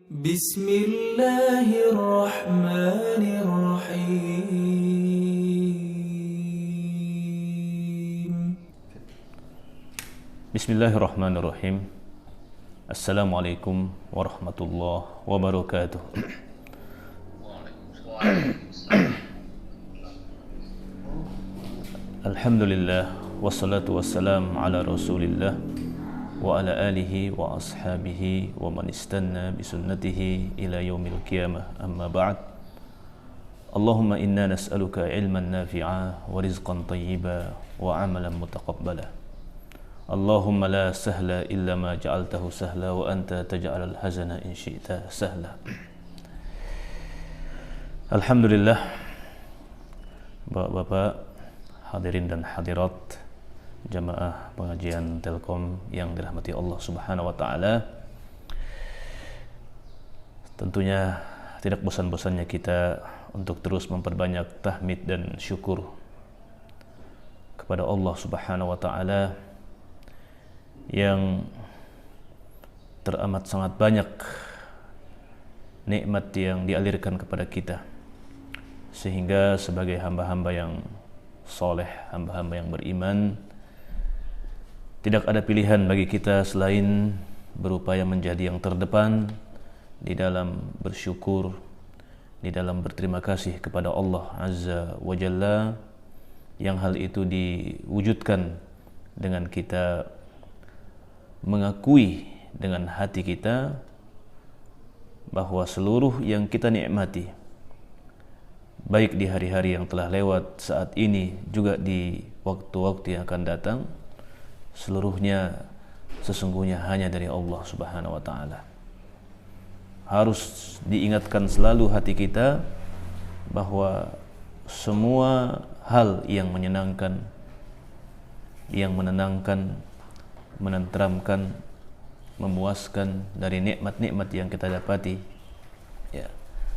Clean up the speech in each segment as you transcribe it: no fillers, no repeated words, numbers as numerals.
بسم الله الرحمن الرحيم. Bismillahirrahmanirrahim. Assalamualaikum warahmatullahi wabarakatuh. Alhamdulillah wassalatu wassalam ala Rasulillah wa ala alihi wa ashabihi wa man istanna bisunnatihi ila yaumil qiyamah. Amma ba'd. Allahumma inna nas'aluka ilman nafi'a wa rizqan tayyiba wa amalan mutaqabbala. Allahumma la sahla illa ma ja'altahu sahla wa anta taj'alal hazana in syi'ta sahla. Alhamdulillah, Bapak-bapak, hadirin dan hadirat jamaah pengajian Telkom yang dirahmati Allah Subhanahu wa taala. Tentunya tidak bosan-bosannya kita untuk terus memperbanyak tahmid dan syukur kepada Allah Subhanahu wa taala yang teramat sangat banyak nikmat yang dialirkan kepada kita, sehingga sebagai hamba-hamba yang soleh, hamba-hamba yang beriman, tidak ada pilihan bagi kita selain berupaya menjadi yang terdepan di dalam bersyukur, di dalam berterima kasih kepada Allah Azza wa Jalla, yang hal itu diwujudkan dengan kita mengakui dengan hati kita bahwa seluruh yang kita nikmati, baik di hari-hari yang telah lewat saat ini juga di waktu-waktu yang akan datang, seluruhnya sesungguhnya hanya dari Allah Subhanahu wa taala. Harus diingatkan selalu hati kita bahwa semua hal yang menyenangkan, yang menenangkan, menenteramkan, memuaskan dari nikmat-nikmat yang kita dapati, ya,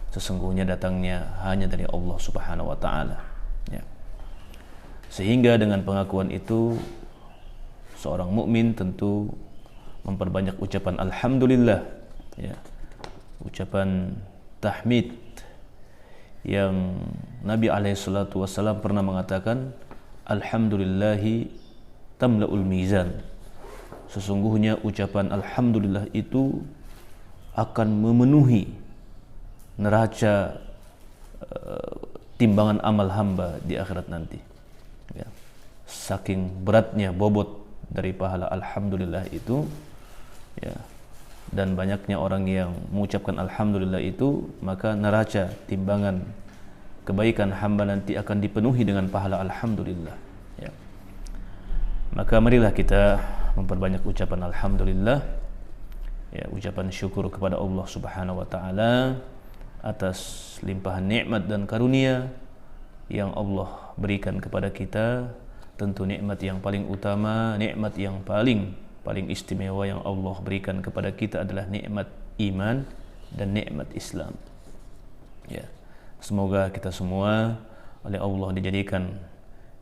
sesungguhnya datangnya hanya dari Allah Subhanahu wa taala, ya. Sehingga dengan pengakuan itu seorang mukmin tentu memperbanyak ucapan alhamdulillah, ya, ucapan tahmid yang Nabi alaihissalatu wassalam pernah mengatakan, alhamdulillahi tamla'ul mizan. Sesungguhnya ucapan alhamdulillah itu akan memenuhi neraca timbangan amal hamba di akhirat nanti, ya. Saking beratnya bobot dari pahala alhamdulillah itu, ya, dan banyaknya orang yang mengucapkan alhamdulillah itu, maka neraca timbangan kebaikan hamba nanti akan dipenuhi dengan pahala alhamdulillah, ya. Maka marilah kita memperbanyak ucapan alhamdulillah, ya, ucapan syukur kepada Allah Subhanahu wa taala atas limpahan nikmat dan karunia yang Allah berikan kepada kita. Tentu nikmat yang paling utama, nikmat yang paling istimewa yang Allah berikan kepada kita adalah nikmat iman dan nikmat Islam, ya. Semoga kita semua oleh Allah dijadikan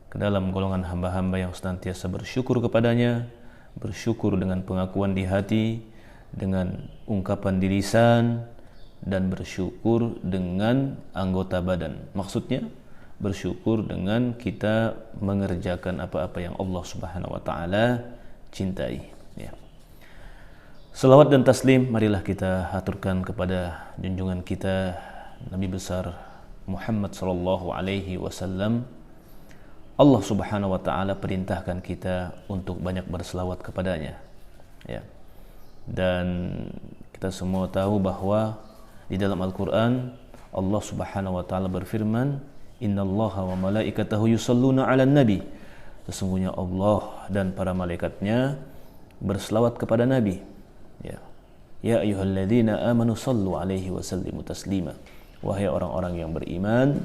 ke dalam golongan hamba-hamba yang senantiasa bersyukur kepadanya, bersyukur dengan pengakuan di hati, dengan ungkapan di lisan, dan bersyukur dengan anggota badan. Maksudnya bersyukur dengan kita mengerjakan apa-apa yang Allah Subhanahu wa taala cintai, ya. Selawat dan taslim marilah kita haturkan kepada junjungan kita Nabi besar Muhammad sallallahu alaihi wasallam. Allah Subhanahu wa taala perintahkan kita untuk banyak berselawat kepadanya, ya. Dan kita semua tahu bahwa di dalam Al-Qur'an Allah Subhanahu wa taala berfirman, innallaha wa malaikatahu yusalluna 'alan nabi. Sesungguhnya Allah dan para malaikatnya berselawat kepada Nabi, ya. Ya ayyuhalladzina amanu sallu 'alaihi wa sallimu taslima. Wahai orang-orang yang beriman,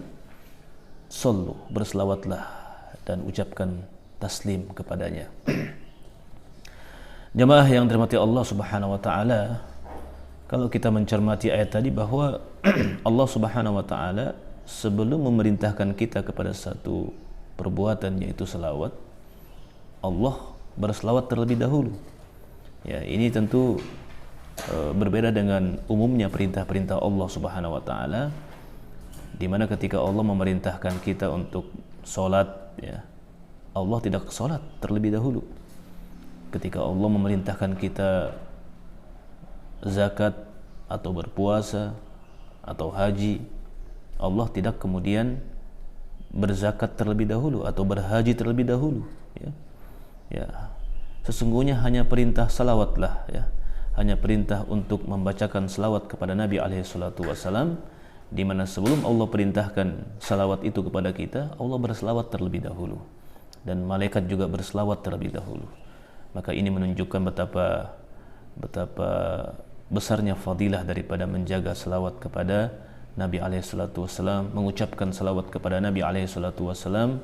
sallu, berselawatlah dan ucapkan taslim kepadanya. Jamaah yang dirahmati Allah Subhanahu wa taala, kalau kita mencermati ayat tadi bahwa Allah Subhanahu wa taala sebelum memerintahkan kita kepada satu perbuatan yaitu selawat, Allah berselawat terlebih dahulu. Ya, ini tentu berbeda dengan umumnya perintah-perintah Allah Subhanahu wa taala, di mana ketika Allah memerintahkan kita untuk salat, ya, Allah tidak salat terlebih dahulu. Ketika Allah memerintahkan kita zakat atau berpuasa atau haji, Allah tidak kemudian berzakat terlebih dahulu atau berhaji terlebih dahulu, ya. Ya, sesungguhnya hanya perintah salawatlah, ya, hanya perintah untuk membacakan salawat kepada Nabi alaihi salatu wasalam, di mana sebelum Allah perintahkan salawat itu kepada kita, Allah bersalawat terlebih dahulu dan malaikat juga bersalawat terlebih dahulu. Maka ini menunjukkan betapa besarnya fadilah daripada menjaga salawat kepada Nabi alaihi salatu wasallam, mengucapkan salawat kepada Nabi alaihi salatu wasallam.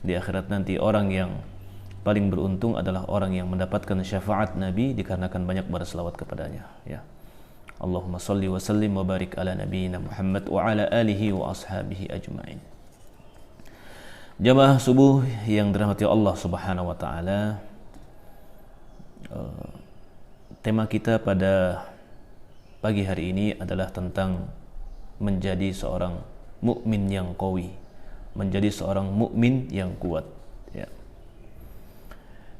Di akhirat nanti orang yang paling beruntung adalah orang yang mendapatkan syafaat Nabi dikarenakan banyak berselawat kepadanya, ya. Allahumma salli wa sallim wa barik ala nabiyyina Muhammad wa ala alihi wa ashabihi ajma'in. Jamaah subuh yang dirahmati Allah Subhanahu wa taala, tema kita pada pagi hari ini adalah tentang menjadi seorang mukmin yang qawi, menjadi seorang mukmin yang kuat, ya.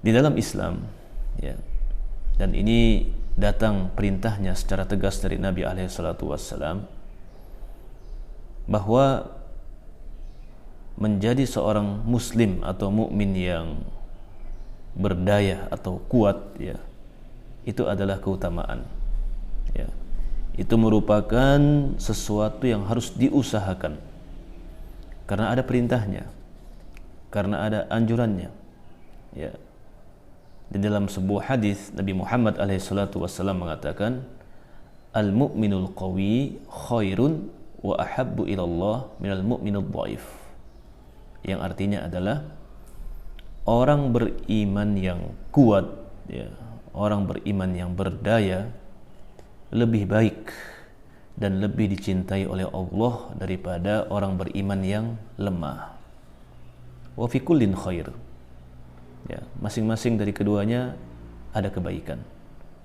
Di dalam Islam, ya, dan ini datang perintahnya secara tegas dari Nabi alaihi salatu wassalam, bahwa menjadi seorang muslim atau mukmin yang berdaya atau kuat, ya, itu adalah keutamaan, ya. Itu merupakan sesuatu yang harus diusahakan karena ada perintahnya, karena ada anjurannya, ya. Di dalam sebuah hadis Nabi Muhammad alaihi salatu wasallam mengatakan, al-mu'minul qawi khairun wa ahabbu ila Allah minal mu'minul dhaif, yang artinya adalah orang beriman yang kuat, ya, orang beriman yang berdaya lebih baik dan lebih dicintai oleh Allah daripada orang beriman yang lemah. Wa fi kullin khair, ya, masing-masing dari keduanya ada kebaikan,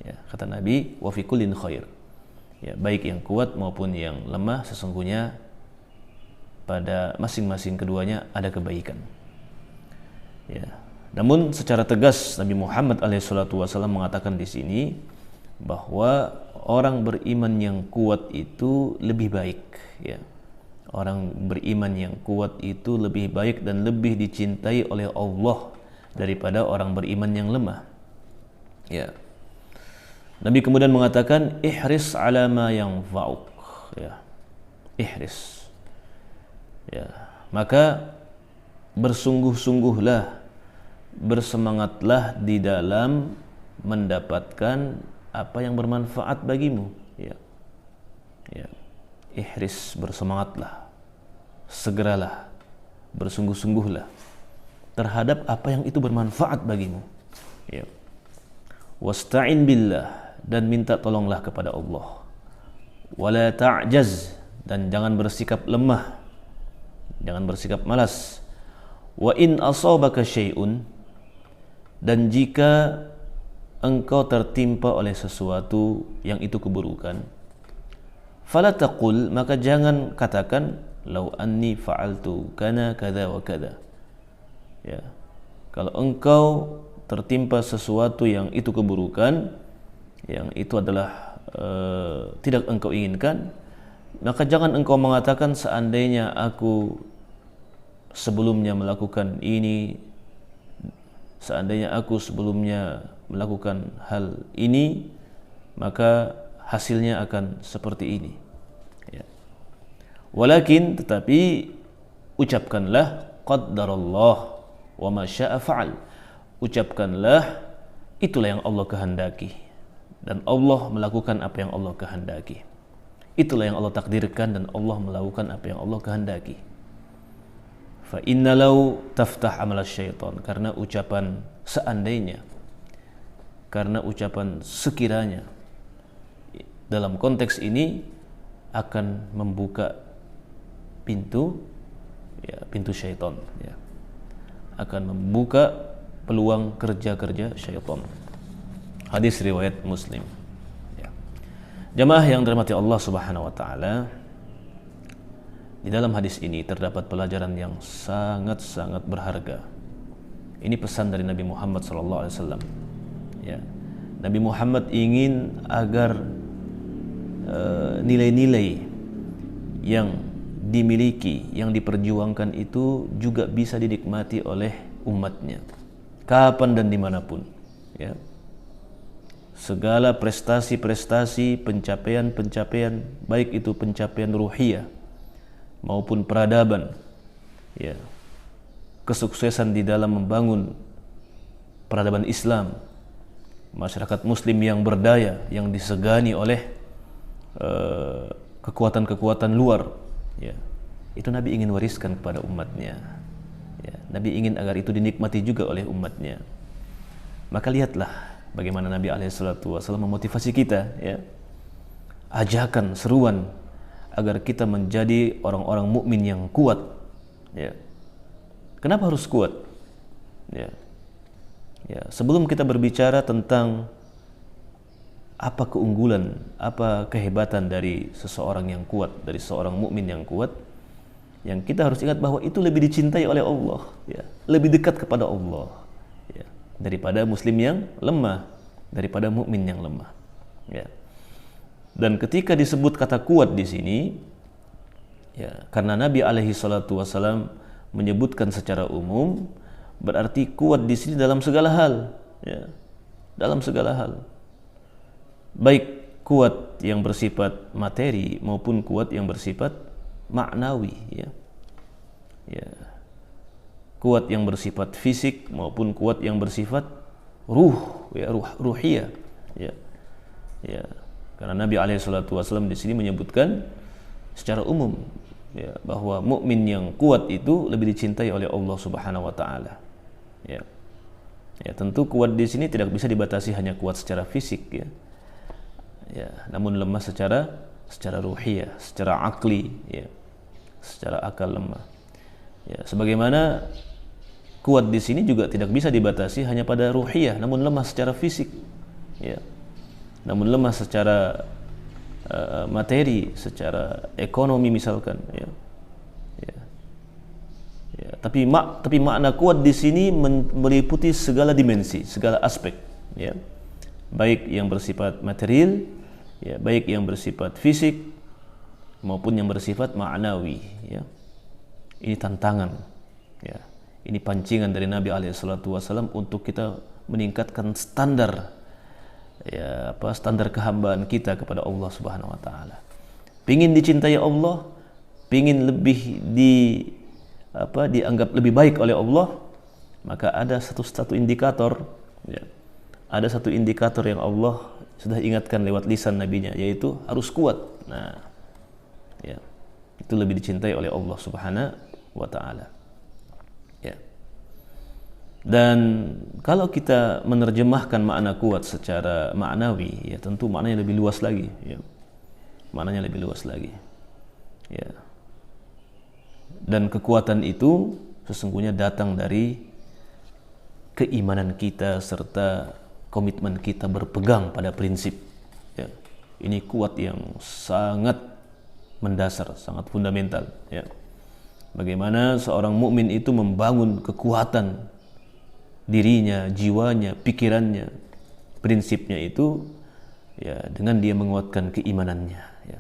ya. Kata Nabi, wa fi kullin khair, ya, baik yang kuat maupun yang lemah, sesungguhnya pada masing-masing keduanya ada kebaikan, ya. Namun secara tegas Nabi Muhammad alaihissalatu wasallam mengatakan di sini bahwa orang beriman yang kuat itu lebih baik, ya. Orang beriman yang kuat itu lebih baik dan lebih dicintai oleh Allah daripada orang beriman yang lemah, ya. Nabi kemudian mengatakan, ihris ala ma yanfa'uk, ya. Ihris, ya, maka bersungguh-sungguhlah, bersemangatlah di dalam mendapatkan apa yang bermanfaat bagimu, ya. Ya. Ihris, bersemangatlah, segeralah, bersungguh-sungguhlah terhadap apa yang itu bermanfaat bagimu, ya. Wasta'in billah, dan minta tolonglah kepada Allah. Wala ta'jaz, dan jangan bersikap lemah, jangan bersikap malas. Wa in asabaka syai'un, dan jika engkau tertimpa oleh sesuatu yang itu keburukan, fala taqul, maka jangan katakan lau anni fa'altu kana kadza wa kadza, ya. Kalau engkau tertimpa sesuatu yang itu keburukan, yang itu adalah tidak engkau inginkan, maka jangan engkau mengatakan seandainya aku sebelumnya melakukan ini, seandainya aku sebelumnya melakukan hal ini, maka hasilnya akan seperti ini, ya. Walakin, tetapi ucapkanlah qaddarallah wa ma syaa fa'al, ucapkanlah itulah yang Allah kehendaki dan Allah melakukan apa yang Allah kehendaki, itulah yang Allah takdirkan dan Allah melakukan apa yang Allah kehendaki. Fa inna law taftah amal syaitan, karena ucapan seandainya, karena ucapan sekiranya dalam konteks ini akan membuka pintu, ya, pintu syaitan, ya, akan membuka peluang kerja-kerja syaitan. Hadis riwayat Muslim, ya. Jamaah yang dirahmati Allah Subhanahu wa taala, di dalam hadis ini terdapat pelajaran yang sangat-sangat berharga. Ini pesan dari Nabi Muhammad SAW. Ya. Nabi Muhammad ingin agar nilai-nilai yang dimiliki, yang diperjuangkan itu juga bisa dinikmati oleh umatnya, kapan dan dimanapun. Ya. Segala prestasi-prestasi, pencapaian-pencapaian, baik itu pencapaian ruhiyah maupun peradaban, ya, kesuksesan di dalam membangun peradaban Islam, masyarakat Muslim yang berdaya, yang disegani oleh kekuatan-kekuatan luar, ya, itu Nabi ingin wariskan kepada umatnya. Ya, Nabi ingin agar itu dinikmati juga oleh umatnya. Maka lihatlah bagaimana Nabi SAW memotivasi kita, ya, ajakan, seruan agar kita menjadi orang-orang mukmin yang kuat. Ya. Kenapa harus kuat? Ya. Ya, sebelum kita berbicara tentang apa keunggulan, apa kehebatan dari seseorang yang kuat, dari seorang mukmin yang kuat, yang kita harus ingat bahwa itu lebih dicintai oleh Allah, ya, lebih dekat kepada Allah, ya, daripada muslim yang lemah, daripada mukmin yang lemah. Ya. Dan ketika disebut kata kuat di sini, ya, karena Nabi SAW menyebutkan secara umum, berarti kuat di sini dalam segala hal, ya, dalam segala hal. Baik kuat yang bersifat materi maupun kuat yang bersifat maknawi, ya. Ya. Kuat yang bersifat fisik maupun kuat yang bersifat ruh, ya, ruhiyah, ya. Ya. Karena Nabi SAW di sini menyebutkan secara umum, ya, bahwa mukmin yang kuat itu lebih dicintai oleh Allah Subhanahu wa taala. Ya. Ya, tentu kuat di sini tidak bisa dibatasi hanya kuat secara fisik, ya. Ya, namun lemah secara ruhiyah, secara akli, ya, secara akal lemah. Ya, sebagaimana kuat di sini juga tidak bisa dibatasi hanya pada ruhiyah, namun lemah secara fisik, ya, namun lemah secara materi, secara ekonomi misalkan, ya. Ya. Ya, tapi makna kuat di sini meliputi segala dimensi, segala aspek, ya. Baik yang bersifat material, ya, baik yang bersifat fisik maupun yang bersifat ma'nawi, ya. Ini tantangan, ya. Ini pancingan dari Nabi SAW untuk kita meningkatkan standar, ya, standar kehambaan kita kepada Allah Subhanahu wa taala. Pingin dicintai Allah, pingin lebih dianggap lebih baik oleh Allah, maka ada satu indikator, ya. Ada satu indikator yang Allah sudah ingatkan lewat lisan nabinya, yaitu harus kuat. Nah, ya, itu lebih dicintai oleh Allah Subhanahu wa taala. Ya. Dan kalau kita menerjemahkan makna kuat secara maknawi, ya, tentu maknanya lebih luas lagi, ya. Maknanya lebih luas lagi. Ya. Dan kekuatan itu sesungguhnya datang dari keimanan kita serta komitmen kita berpegang pada prinsip, ya. Ini kuat yang sangat mendasar, sangat fundamental, ya. Bagaimana seorang mukmin itu membangun kekuatan dirinya, jiwanya, pikirannya, prinsipnya itu, ya, dengan dia menguatkan keimanannya, ya.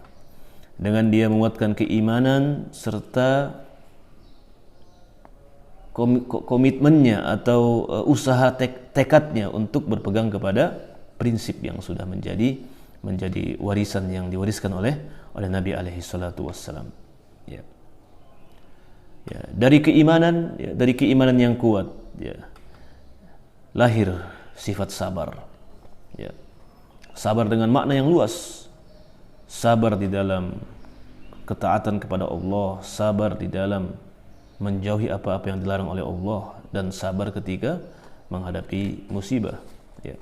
Dengan dia menguatkan keimanan serta komitmennya atau usaha tekadnya untuk berpegang kepada prinsip yang sudah menjadi warisan yang diwariskan oleh Nabi alaihi salatu wassalam. Ya. Ya, dari keimanan yang kuat, ya, lahir sifat sabar. Ya. Sabar dengan makna yang luas. Sabar di dalam ketaatan kepada Allah, sabar di dalam menjauhi apa-apa yang dilarang oleh Allah, dan sabar ketika menghadapi musibah, ya.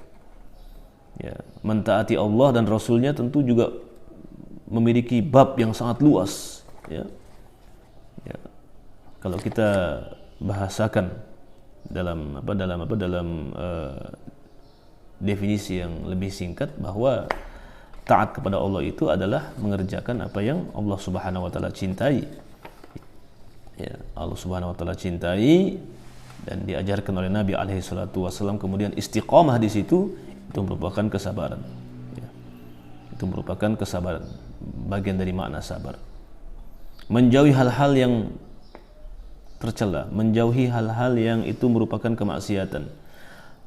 Ya, mentaati Allah dan Rasulnya tentu juga memiliki bab yang sangat luas, ya. Ya. Kalau kita bahasakan dalam definisi yang lebih singkat, bahwa taat kepada Allah itu adalah mengerjakan apa yang Allah Subhanahu wa taala cintai. Ya, Allah Subhanahu wa taala cintai dan diajarkan oleh Nabi alaihi salatu wasallam, kemudian istiqamah di situ, itu merupakan kesabaran. Ya. Itu merupakan kesabaran, bagian dari makna sabar. Menjauhi hal-hal yang tercela, menjauhi hal-hal yang itu merupakan kemaksiatan,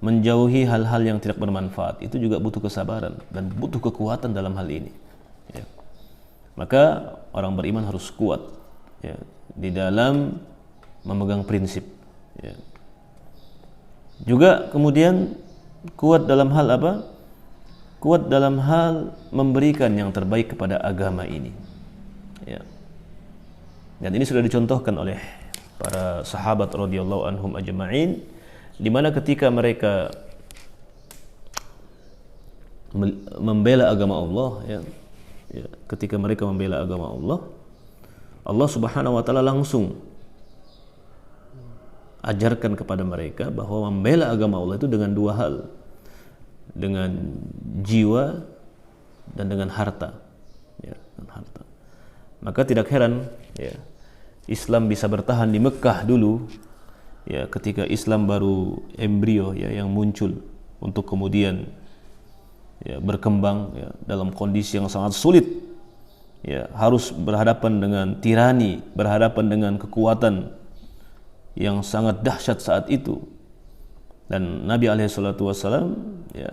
menjauhi hal-hal yang tidak bermanfaat, itu juga butuh kesabaran dan butuh kekuatan dalam hal ini. Ya. Maka orang beriman harus kuat, ya, di dalam memegang prinsip. Ya. Juga kemudian kuat dalam hal apa? Kuat dalam hal memberikan yang terbaik kepada agama ini. Ya. Dan ini sudah dicontohkan oleh para sahabat radhiyallahu anhum ajma'in, di mana ketika mereka membela agama Allah, ya, ketika mereka membela agama Allah, Allah Subhanahu wa taala langsung ajarkan kepada mereka bahwa membela agama Allah itu dengan dua hal, dengan jiwa dan dengan harta. Ya, dengan harta. Maka tidak heran, ya, Islam bisa bertahan di Mekah dulu, ya, ketika Islam baru embrio, ya, yang muncul, untuk kemudian, ya, berkembang, ya, dalam kondisi yang sangat sulit, ya, harus berhadapan dengan tirani, berhadapan dengan kekuatan yang sangat dahsyat saat itu, dan Nabi alaihi salatu wasallam, ya,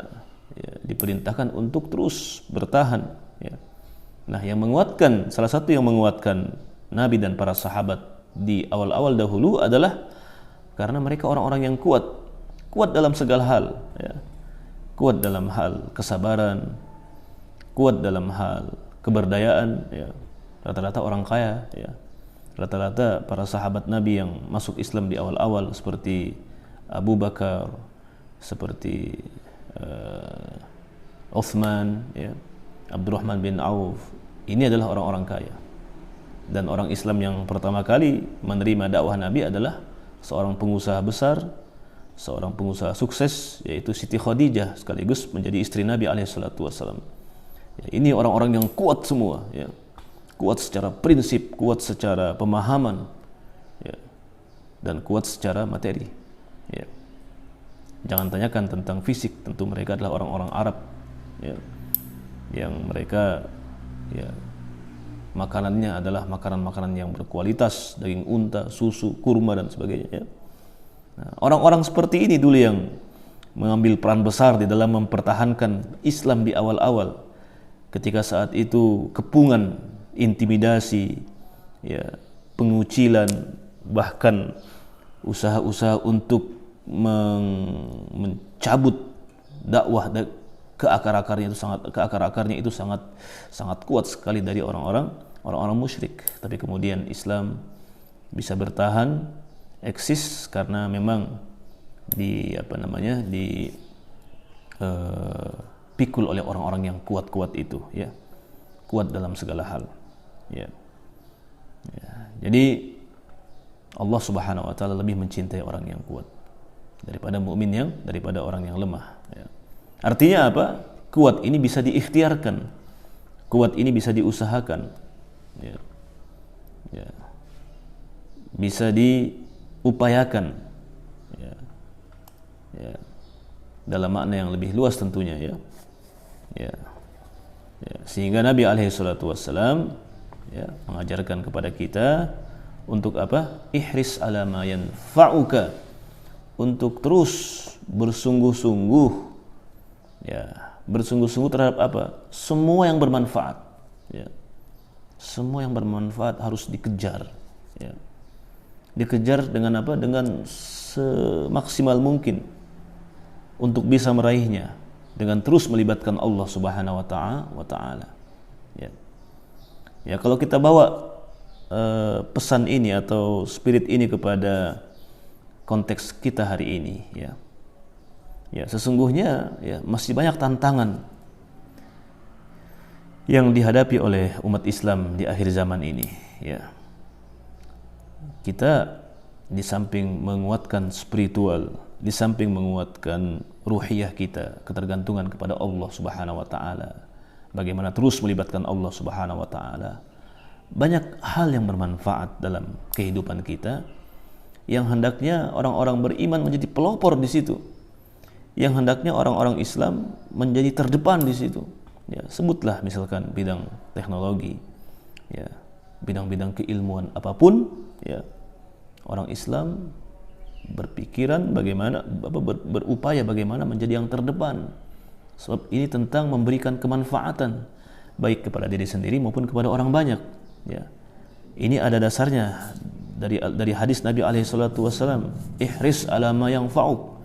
diperintahkan untuk terus bertahan. Ya. Nah, yang menguatkan, salah satu yang menguatkan Nabi dan para sahabat di awal-awal dahulu adalah karena mereka orang-orang yang kuat dalam segala hal, ya. Kuat dalam hal kesabaran, kuat dalam hal keberdayaan, ya. Rata-rata orang kaya, ya. Rata-rata para sahabat Nabi yang masuk Islam di awal-awal seperti Abu Bakar, seperti Uthman, ya, Abdurrahman bin Auf, ini adalah orang-orang kaya. Dan orang Islam yang pertama kali menerima dakwah Nabi adalah seorang pengusaha besar, seorang pengusaha sukses, yaitu Siti Khadijah, sekaligus menjadi istri Nabi alaihi salatu wasallam. Ya, ini orang-orang yang kuat semua, ya. Kuat secara prinsip, kuat secara pemahaman, ya, dan kuat secara materi. Ya. Jangan tanyakan tentang fisik, tentu mereka adalah orang-orang Arab, ya, yang mereka, ya, makanannya adalah makanan-makanan yang berkualitas, daging unta, susu, kurma, dan sebagainya. Ya. Nah, orang-orang seperti ini dulu yang mengambil peran besar di dalam mempertahankan Islam di awal-awal, ketika saat itu kepungan, intimidasi, ya, pengucilan, bahkan usaha-usaha untuk mencabut dakwah ke akar-akarnya itu sangat kuat sekali dari orang-orang musyrik. Tapi kemudian Islam bisa bertahan, eksis, karena memang pikul oleh orang-orang yang kuat-kuat itu, ya, kuat dalam segala hal, ya. Ya. Jadi Allah Subhanahu wa taala lebih mencintai orang yang kuat daripada orang yang lemah, ya. Artinya apa? Kuat ini bisa diikhtiarkan, kuat ini bisa diusahakan, ya. Ya. Bisa diupayakan, ya. Ya. Dalam makna yang lebih luas tentunya, ya. Ya. Ya. Sehingga Nabi alaihi salatu wassalam, ya, mengajarkan kepada kita untuk apa? Ihris ala ma yanfa'uka, untuk terus bersungguh-sungguh, ya, bersungguh-sungguh terhadap apa? Semua yang bermanfaat, ya. Semua yang bermanfaat harus dikejar, ya. Dikejar dengan apa? Dengan semaksimal mungkin untuk bisa meraihnya, dengan terus melibatkan Allah Subhanahu wa taala, ya. Ya, kalau kita bawa pesan ini atau spirit ini kepada konteks kita hari ini, ya. Ya, sesungguhnya, ya, masih banyak tantangan yang dihadapi oleh umat Islam di akhir zaman ini, ya. Kita di samping menguatkan spiritual, di samping menguatkan ruhiyah kita, ketergantungan kepada Allah Subhanahu wa taala, bagaimana terus melibatkan Allah Subhanahu wa taala. Banyak hal yang bermanfaat dalam kehidupan kita yang hendaknya orang-orang beriman menjadi pelopor di situ. Yang hendaknya orang-orang Islam menjadi terdepan di situ. Ya, sebutlah misalkan bidang teknologi, ya, bidang-bidang keilmuan apapun, ya, orang Islam berpikiran bagaimana, berupaya bagaimana menjadi yang terdepan. Sebab ini tentang memberikan kemanfaatan baik kepada diri sendiri maupun kepada orang banyak. Ya, ini ada dasarnya dari hadis Nabi alaihi salatu wasallam, ihris ala ma yanfa'uk,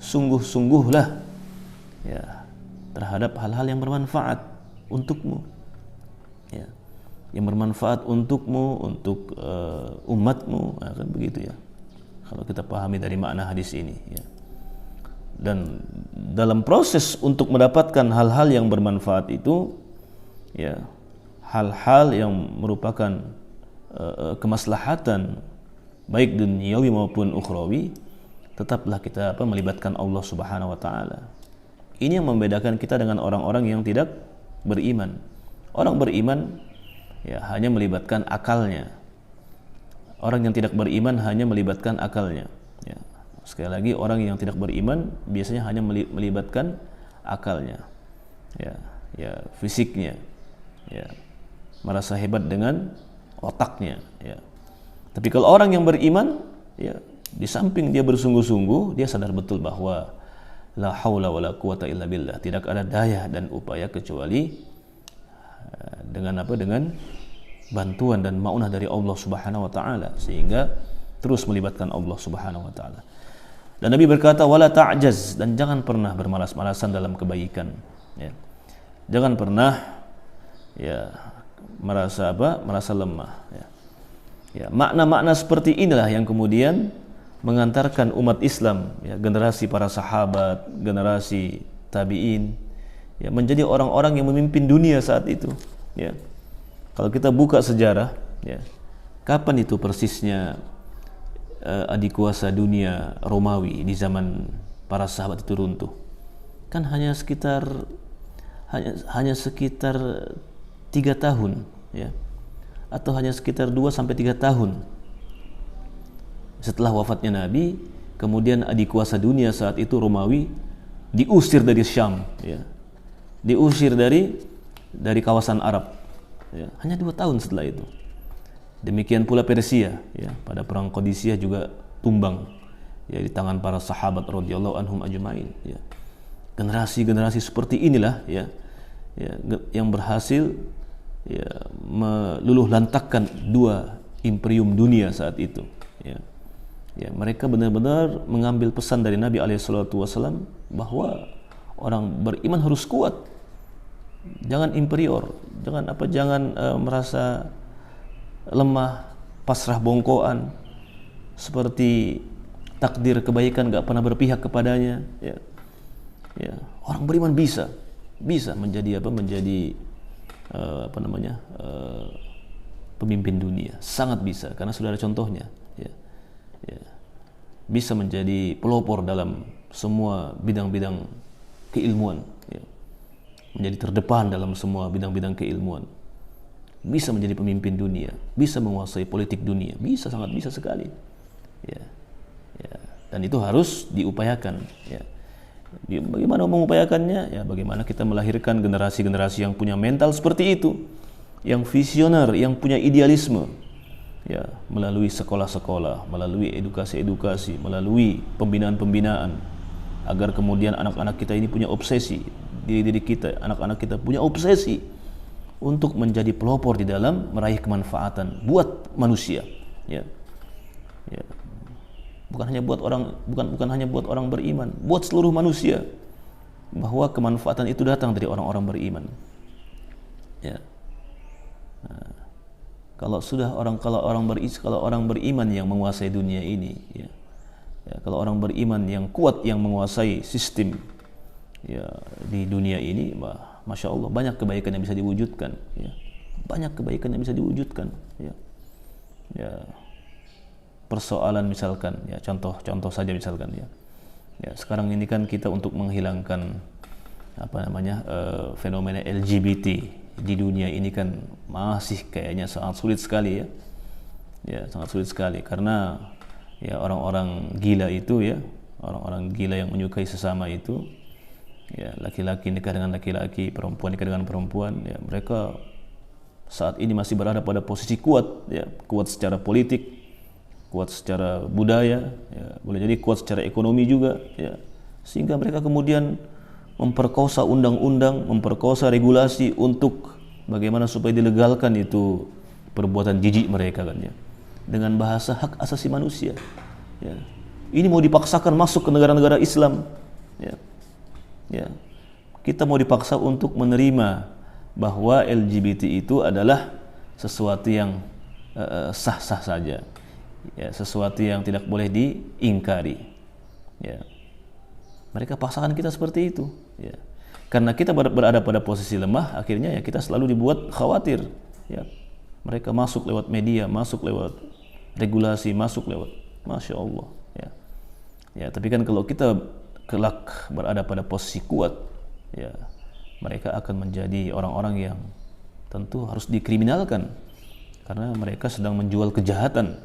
sungguh-sungguhlah, ya, terhadap hal-hal yang bermanfaat untukmu, ya, yang bermanfaat untukmu, untuk umatmu, ya, kan begitu ya. Kalau kita pahami dari makna hadis ini, ya. Dan dalam proses untuk mendapatkan hal-hal yang bermanfaat itu, ya, hal-hal yang merupakan kemaslahatan baik duniawi maupun ukhrawi, tetaplah kita melibatkan Allah Subhanahu wa taala. Ini yang membedakan kita dengan orang-orang yang tidak beriman. Orang beriman, ya, hanya melibatkan akalnya. Orang yang tidak beriman hanya melibatkan akalnya. Ya. Sekali lagi, orang yang tidak beriman biasanya hanya melibatkan akalnya, ya, ya, fisiknya, ya, merasa hebat dengan otaknya. Ya. Tapi kalau orang yang beriman, ya, di samping dia bersungguh-sungguh, dia sadar betul bahwa la haula wala quwata illa billah, tidak ada daya dan upaya kecuali dengan apa? Dengan bantuan dan maunah dari Allah Subhanahu wa taala, sehingga terus melibatkan Allah Subhanahu wa taala. Dan Nabi berkata, wala ta'jaz, dan jangan pernah bermalas-malasan dalam kebaikan, ya. Jangan pernah, ya, merasa lemah, ya. Ya, makna-makna seperti inilah yang kemudian mengantarkan umat Islam, ya, generasi para sahabat, generasi tabi'in, ya, menjadi orang-orang yang memimpin dunia saat itu. Ya. Kalau kita buka sejarah, ya, kapan itu persisnya adik kuasa dunia Romawi di zaman para sahabat itu runtuh? Kan hanya sekitar 3 tahun, ya, atau hanya sekitar 2-3 tahun setelah wafatnya Nabi. Kemudian adik kuasa dunia saat itu Romawi diusir dari Syam, ya, diusir dari kawasan Arab, ya, hanya 2 tahun setelah itu. Demikian pula Persia, ya, pada perang Qadisiyah juga tumbang, ya, di tangan para sahabat radhiyallahu anhum ajmain, ya. Generasi-generasi seperti inilah, ya, ya, yang berhasil, ya, meluluh lantakkan 2 imperium dunia saat itu, ya. Ya, mereka benar-benar mengambil pesan dari Nabi SAW bahwa orang beriman harus kuat, jangan inferior, jangan merasa lemah, pasrah bongkoan, seperti takdir kebaikan gak pernah berpihak kepadanya. Ya, ya, orang beriman bisa menjadi pemimpin dunia, sangat bisa, karena sudah ada contohnya. Ya. Ya, bisa menjadi pelopor dalam semua bidang-bidang keilmuan, ya, menjadi terdepan dalam semua bidang-bidang keilmuan, bisa menjadi pemimpin dunia, bisa menguasai politik dunia, bisa, sangat bisa sekali, ya, ya. Dan itu harus diupayakan, ya. Bagaimana mengupayakannya? Ya, bagaimana kita melahirkan generasi-generasi yang punya mental seperti itu, yang visioner, yang punya idealisme, ya, melalui sekolah-sekolah, melalui edukasi-edukasi, melalui pembinaan-pembinaan, agar kemudian anak-anak kita ini punya obsesi, diri-diri kita, anak-anak kita punya obsesi untuk menjadi pelopor di dalam meraih kemanfaatan buat manusia, ya. Ya. Bukan hanya buat orang beriman, buat seluruh manusia, bahwa kemanfaatan itu datang dari orang-orang beriman. Ya. Nah, kalau orang beriman yang menguasai dunia ini, ya, ya, kalau orang beriman yang kuat yang menguasai sistem, ya, di dunia ini, masya Allah, banyak kebaikan yang bisa diwujudkan, ya, banyak kebaikan yang bisa diwujudkan, ya, ya. Persoalan misalkan, ya, contoh saja misalkan, ya, ya, sekarang ini kan kita untuk menghilangkan fenomena LGBT di dunia ini kan masih kayaknya sangat sulit sekali ya. Ya, sangat sulit sekali karena ya orang-orang gila itu ya, orang-orang gila yang menyukai sesama itu ya, laki-laki nikah dengan laki-laki, perempuan nikah dengan perempuan ya, mereka saat ini masih berada pada posisi kuat ya, kuat secara politik, kuat secara budaya ya, boleh jadi kuat secara ekonomi juga ya, sehingga mereka kemudian memperkosa undang-undang, memperkosa regulasi untuk bagaimana supaya dilegalkan itu perbuatan jijik mereka kan ya, dengan bahasa hak asasi manusia ya. Ini mau dipaksakan masuk ke negara-negara Islam ya. Ya. Kita mau dipaksa untuk menerima bahwa LGBT itu adalah sesuatu yang sah-sah saja ya, sesuatu yang tidak boleh diingkari ya. Mereka paksakan kita seperti itu ya. Karena kita berada pada posisi lemah, akhirnya ya kita selalu dibuat khawatir ya. Mereka masuk lewat media, masuk lewat regulasi, masuk lewat, Masya Allah ya. Ya, tapi kan kalau kita kelak berada pada posisi kuat ya, mereka akan menjadi orang-orang yang tentu harus dikriminalkan karena mereka sedang menjual kejahatan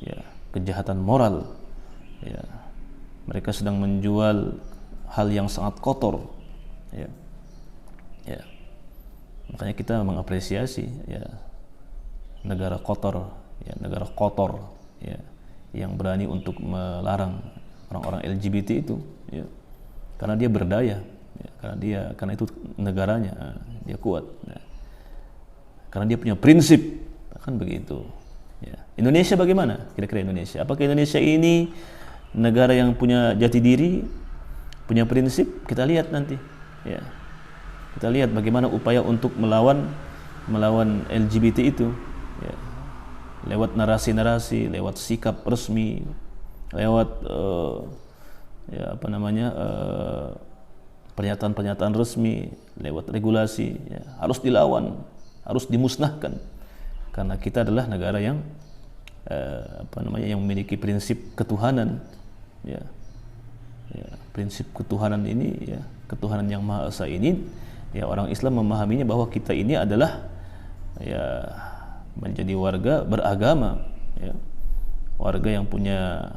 ya, kejahatan moral ya. Mereka sedang menjual hal yang sangat kotor ya. Ya. Makanya kita mengapresiasi ya negara kotor ya, negara kotor ya, yang berani untuk melarang orang-orang LGBT itu ya. Karena dia berdaya ya, karena itu negaranya, dia kuat ya. Karena dia punya prinsip, kan begitu ya. Indonesia bagaimana kira-kira Indonesia? Apakah Indonesia ini negara yang punya jati diri, punya prinsip? Kita lihat nanti ya. Kita lihat bagaimana upaya untuk melawan LGBT itu ya. Lewat narasi-narasi, lewat sikap resmi, lewat pernyataan-pernyataan resmi, lewat regulasi ya, harus dilawan, harus dimusnahkan karena kita adalah negara yang yang memiliki prinsip ketuhanan ya. Ya, prinsip ketuhanan ini ya, ketuhanan yang Maha Esa ini ya, orang Islam memahaminya bahwa kita ini adalah ya menjadi warga beragama ya, warga yang punya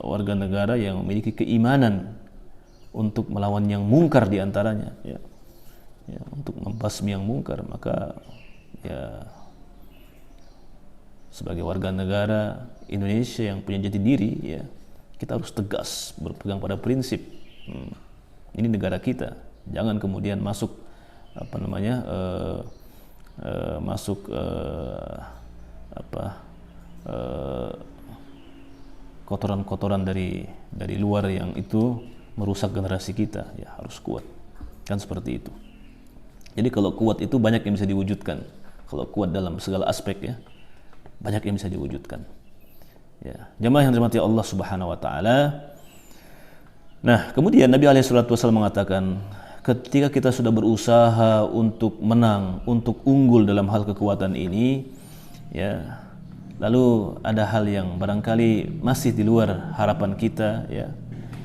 warga negara yang memiliki keimanan untuk melawan yang mungkar diantaranya ya. Ya, untuk membasmi yang mungkar. Maka ya sebagai warga negara Indonesia yang punya jati diri ya, kita harus tegas berpegang pada prinsip ini negara kita, jangan kemudian masuk kotoran-kotoran dari luar yang itu merusak generasi kita ya, harus kuat kan seperti itu. Jadi kalau kuat itu banyak yang bisa diwujudkan, kalau kuat dalam segala aspek ya, banyak yang bisa diwujudkan ya. Jamaah yang dirahmati Allah Subhanahu wa taala. Nah, kemudian Nabi alaihi salatu wasallam mengatakan, ketika kita sudah berusaha untuk menang, untuk unggul dalam hal kekuatan ini ya, lalu ada hal yang barangkali masih di luar harapan kita ya,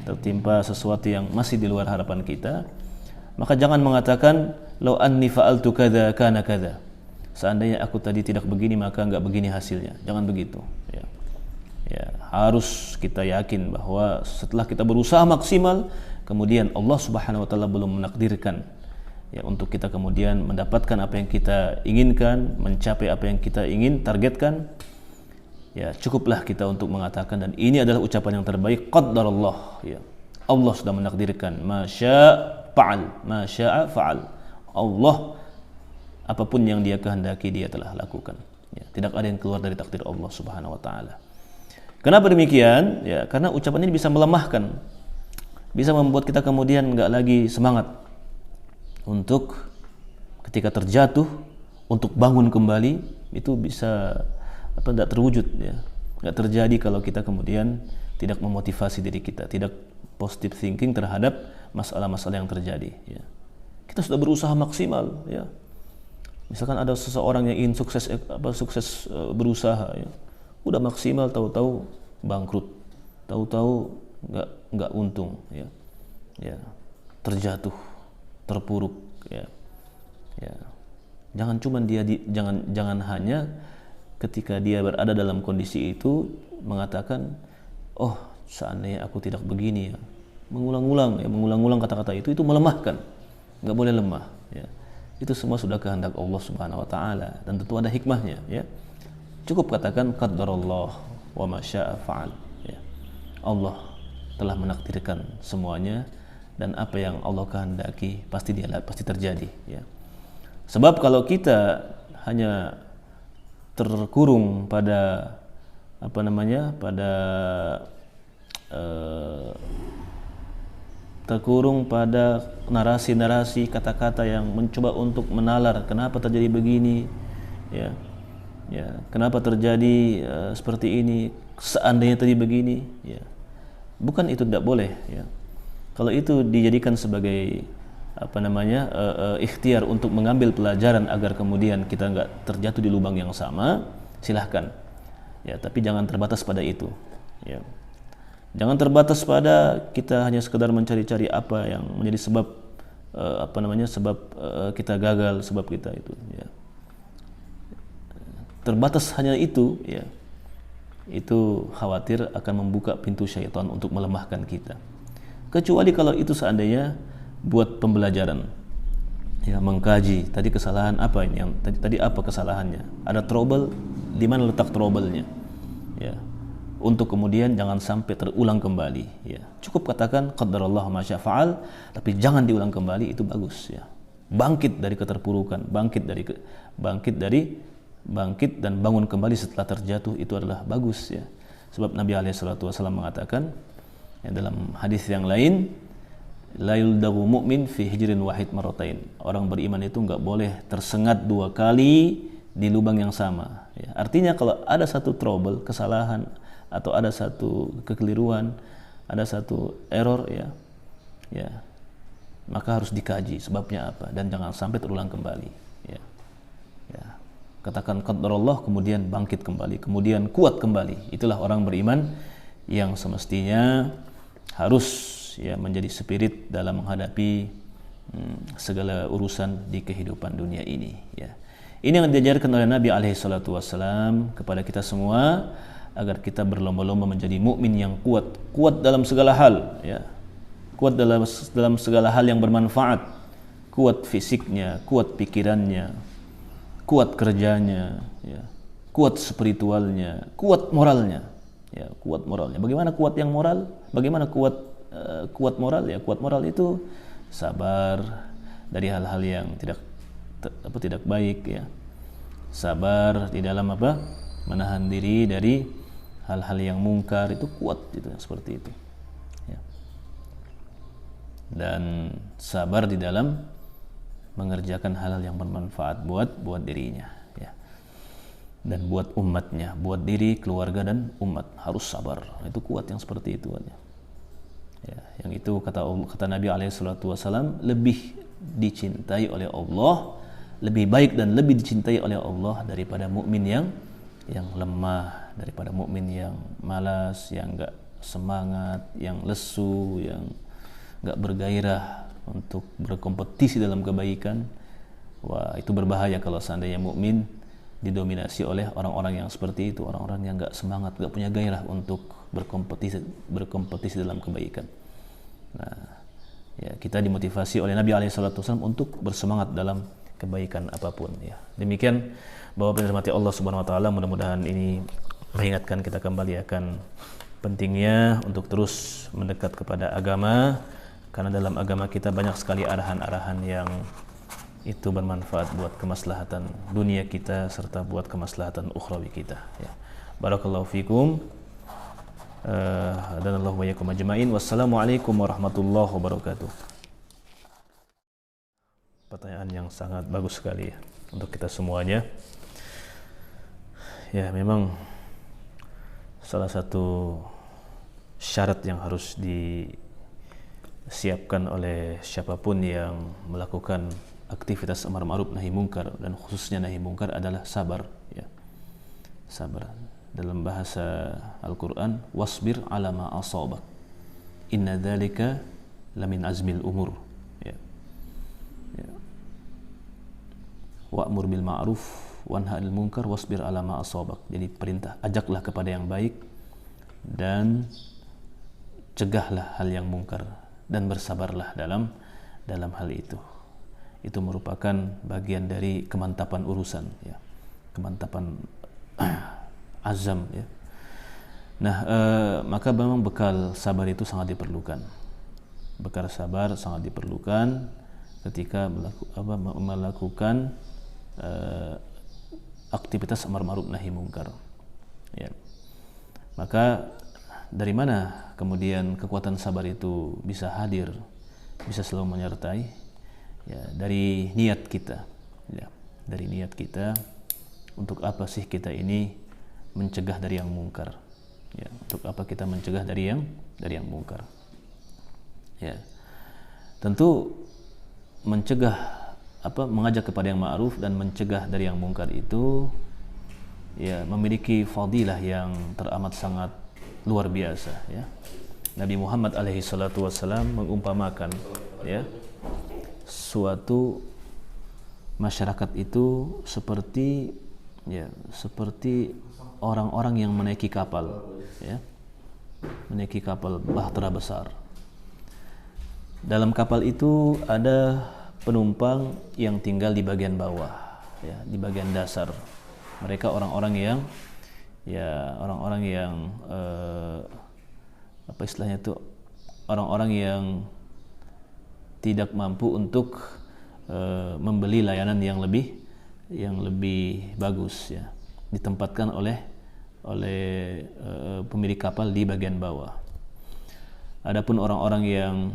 tertimpa sesuatu yang masih di luar harapan kita, maka jangan mengatakan lau anni fa'altu kadza kana kadza, seandainya aku tadi tidak begini maka enggak begini hasilnya. Jangan begitu ya. Ya, harus kita yakin bahwa setelah kita berusaha maksimal, kemudian Allah Subhanahu wa taala belum menakdirkan ya untuk kita kemudian mendapatkan apa yang kita inginkan, mencapai apa yang kita ingin targetkan, ya cukuplah kita untuk mengatakan, dan ini adalah ucapan yang terbaik, qaddarallah ya. Allah sudah menakdirkan, masya'a fa'al. Allah apapun yang Dia kehendaki Dia telah lakukan ya. Tidak ada yang keluar dari takdir Allah Subhanahu wa taala. Kenapa demikian? Ya, karena ucapan ini bisa melemahkan, bisa membuat kita kemudian enggak lagi semangat untuk ketika terjatuh untuk bangun kembali. Itu bisa tidak terwujud ya, enggak terjadi kalau kita kemudian tidak memotivasi diri kita, tidak positive thinking terhadap masalah-masalah yang terjadi ya. Kita sudah berusaha maksimal ya. Misalkan ada seseorang yang ingin sukses berusaha ya, udah maksimal, tahu-tahu bangkrut, tahu-tahu nggak untung ya. ya, terjatuh, terpuruk, ya. Ya. Jangan cuma jangan hanya ketika dia berada dalam kondisi itu mengatakan, oh seandainya aku tidak begini ya, mengulang-ulang kata-kata itu melemahkan. Nggak boleh lemah, ya. Itu semua sudah kehendak Allah Subhanahu wa taala dan tentu ada hikmahnya, ya. Cukup katakan qaddarallah wa ma syaa fa'al, ya. Allah telah menakdirkan semuanya dan apa yang Allah kehendaki pasti terjadi, ya. Sebab kalau kita hanya terkurung pada terkurung pada narasi-narasi kata-kata yang mencoba untuk menalar kenapa terjadi begini, ya, kenapa terjadi seperti ini, seandainya tadi begini, ya. Bukan itu tidak boleh, ya. Kalau itu dijadikan sebagai ikhtiar untuk mengambil pelajaran agar kemudian kita nggak terjatuh di lubang yang sama, silahkan, ya. Tapi jangan terbatas pada itu, ya. Jangan terbatas pada kita hanya sekedar mencari-cari apa yang menjadi sebab kita gagal, sebab kita itu, ya. Terbatas hanya itu, ya. Itu khawatir akan membuka pintu syaitan untuk melemahkan kita. Kecuali kalau itu seandainya buat pembelajaran, ya, mengkaji tadi kesalahan apa ini, yang tadi apa kesalahannya, ada trouble, di mana letak trouble-nya, ya, untuk kemudian jangan sampai terulang kembali, ya. Cukup katakan qaddarallahu ma syaa fa'al, tapi jangan diulang kembali, itu bagus, ya. Bangkit dari keterpurukan, bangkit dan bangun kembali setelah terjatuh, itu adalah bagus, ya. Sebab Nabi alaihi salatu wasallam mengatakan, ya, dalam hadis yang lain, la yuldagu mu'min fi hijrin wahid maratain. Orang beriman itu enggak boleh tersengat 2 kali di lubang yang sama, ya. Artinya kalau ada satu trouble, kesalahan, atau ada satu kekeliruan, ada satu error, ya, maka harus dikaji sebabnya apa dan jangan sampai terulang kembali, ya. Katakan qaddarallah, kemudian bangkit kembali, kemudian kuat kembali. Itulah orang beriman yang semestinya harus, ya, menjadi spirit dalam menghadapi segala urusan di kehidupan dunia ini, ya. Ini yang diajarkan oleh Nabi alaihi salatu wassalam kepada kita semua agar kita berlomba-lomba menjadi mukmin yang kuat dalam segala hal, ya. Kuat dalam segala hal yang bermanfaat, kuat fisiknya, kuat pikirannya, kuat kerjanya, ya, kuat spiritualnya, kuat moralnya, ya, kuat moralnya. Bagaimana kuat yang moral? Bagaimana kuat moral? Ya, kuat moral itu sabar dari hal-hal yang tidak baik, ya. Sabar di dalam menahan diri dari hal-hal yang mungkar, itu kuat, itu seperti itu, ya. Dan sabar di dalam mengerjakan hal-hal yang bermanfaat buat dirinya, ya, dan buat umatnya, buat diri, keluarga dan umat, harus sabar. Itu kuat yang seperti itu, ya. Yang itu kata Nabi alaihi salatu wasallam lebih dicintai oleh Allah, lebih baik dan lebih dicintai oleh Allah daripada mukmin yang lemah, daripada mukmin yang malas, yang enggak semangat, yang lesu, yang enggak bergairah untuk berkompetisi dalam kebaikan. Wah, itu berbahaya kalau seandainya mukmin didominasi oleh orang-orang yang seperti itu, orang-orang yang enggak semangat, enggak punya gairah untuk berkompetisi dalam kebaikan. Nah, ya, kita dimotivasi oleh Nabi alaihi salatu wasallam untuk bersemangat dalam kebaikan apapun, ya. Demikian Bapak yang dirahmati Allah Subhanahu wa taala, mudah-mudahan ini mengingatkan kita kembali akan pentingnya untuk terus mendekat kepada agama, karena dalam agama kita banyak sekali arahan-arahan yang itu bermanfaat buat kemaslahatan dunia kita serta buat kemaslahatan ukhrawi kita, ya. Barakallahu fikum, dan Allah wa yakum ajma'in. Wassalamualaikum warahmatullahi wabarakatuh. Pertanyaan yang sangat bagus sekali, ya, untuk kita semuanya. Ya, memang salah satu syarat yang harus disiapkan oleh siapapun yang melakukan aktivitas amar ma'ruf nahi mungkar, dan khususnya nahi mungkar, adalah sabar, ya. Sabar. Dalam bahasa Al-Quran, wasbir ala ma asabak, inna dzalika lamin azmil umur. Ya. Ya. Wa'mur bil ma'ruf wanha 'anil munkar wasbir 'ala ma asabak. Jadi perintah, ajaklah kepada yang baik dan cegahlah hal yang mungkar dan bersabarlah dalam hal itu. Itu merupakan bagian dari kemantapan urusan, ya. Kemantapan azam, ya. Nah, maka memang bekal sabar itu sangat diperlukan. Bekal sabar sangat diperlukan ketika melakukan aktivitas amar ma'ruf nahi mungkar. Ya. Maka dari mana kemudian kekuatan sabar itu bisa hadir, bisa selalu menyertai? Ya, dari niat kita. Ya, dari niat kita. Untuk apa sih kita ini mencegah dari yang mungkar? Ya, untuk apa kita mencegah dari yang mungkar? Ya, tentu mengajak kepada yang ma'ruf dan mencegah dari yang mungkar itu ya memiliki fadilah yang teramat sangat luar biasa, ya. Nabi Muhammad alaihi salatu wassalam mengumpamakan, ya, suatu masyarakat itu seperti orang-orang yang menaiki kapal, ya. Menaiki kapal bahtera besar. Dalam kapal itu ada penumpang yang tinggal di bagian bawah, ya, di bagian dasar. Mereka orang-orang yang apa istilahnya itu, orang-orang yang tidak mampu untuk membeli layanan yang lebih bagus, ya, ditempatkan oleh pemilik kapal di bagian bawah. Adapun orang-orang yang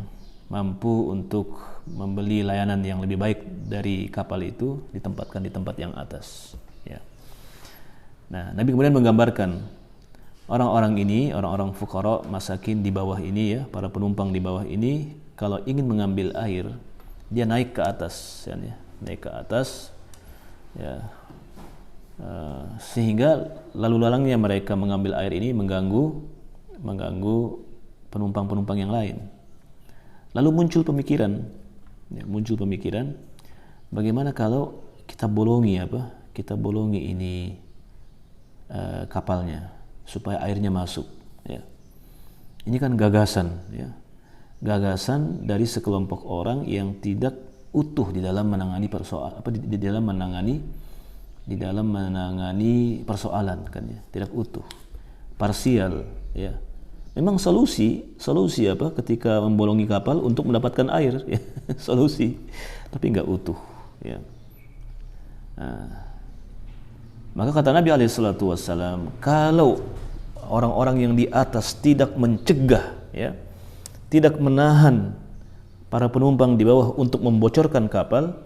mampu untuk membeli layanan yang lebih baik dari kapal itu ditempatkan di tempat yang atas, ya. Nah, Nabi kemudian menggambarkan orang-orang ini, orang-orang fuqara, masakin di bawah ini, ya, para penumpang di bawah ini, kalau ingin mengambil air, dia naik ke atas, ya, naik ke atas, ya, sehingga lalu lalangnya mereka mengambil air ini mengganggu penumpang-penumpang yang lain. Lalu muncul pemikiran, bagaimana kalau kita bolongi ini kapalnya supaya airnya masuk, ya. Ini kan gagasan, ya. Gagasan dari sekelompok orang yang tidak utuh di dalam menangani di dalam menangani persoalan, kan, ya. Tidak utuh, parsial, ya. Memang solusi ketika membolongi kapal untuk mendapatkan air, ya. Solusi, tapi enggak utuh, ya. Nah, maka kata Nabi SAW, kalau orang-orang yang di atas tidak mencegah, ya, tidak menahan para penumpang di bawah untuk membocorkan kapal,